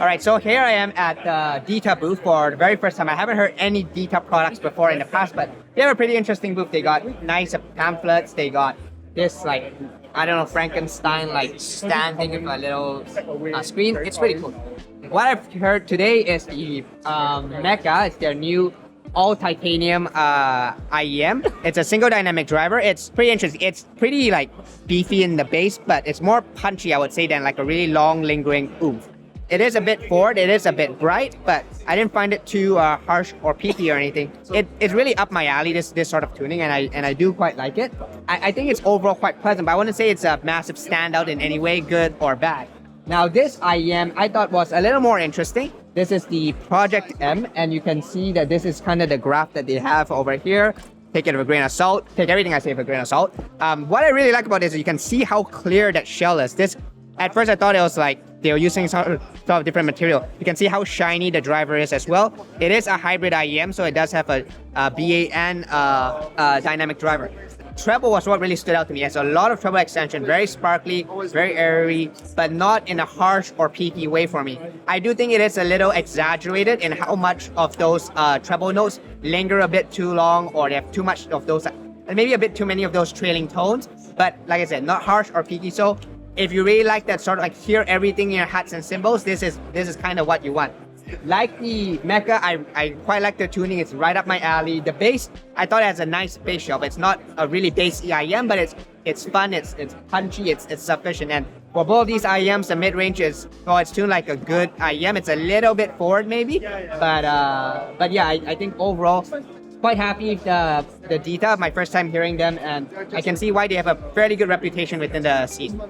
All right, so here I am at the Dita booth for the very first time. I haven't heard any Dita products before in the past, but they have a pretty interesting booth. They got nice pamphlets. They got this like, I don't know, Frankenstein like stand thing with a little screen. It's pretty cool. What I've heard today is the Mecca. It's their new all titanium IEM. It's a single dynamic driver. It's pretty interesting. It's pretty like beefy in the base, but it's more punchy, I would say, than like a really long lingering oomph. It is a bit forward, it is a bit bright, but I didn't find it too harsh or peaky or anything. It's really up my alley, this sort of tuning, and I do quite like it. I think it's overall quite pleasant, but I wouldn't say it's a massive standout in any way, good or bad. Now this IEM I thought was a little more interesting. This is the Project M, and you can see that this is kind of the graph that they have over here. Take it with a grain of salt. Take everything I say with a grain of salt. What I really like about this is you can see how clear that shell is. At first I thought it was like they were using sort of different material. You can see how shiny the driver is as well. It is a hybrid IEM, so it does have a BAN dynamic driver. Treble was what really stood out to me. It has a lot of treble extension, very sparkly, very airy, but not in a harsh or peaky way for me. I do think it is a little exaggerated in how much of those treble notes linger a bit too long, or they have too much of those, and maybe a bit too many of those trailing tones. But like I said, not harsh or peaky. So if you really like that sort of like hear everything in your hats and cymbals, this is kind of what you want. Like the Mecca, I quite like the tuning. It's right up my alley. The bass, I thought it has a nice bass shelf. It's not a really bass IEM, but it's fun, it's punchy, it's sufficient. And for both these IEMs, the mid-range is, it's tuned like a good IEM. It's a little bit forward maybe, but yeah, I think overall quite happy with the Dita. My first time hearing them, and I can see why they have a fairly good reputation within the scene.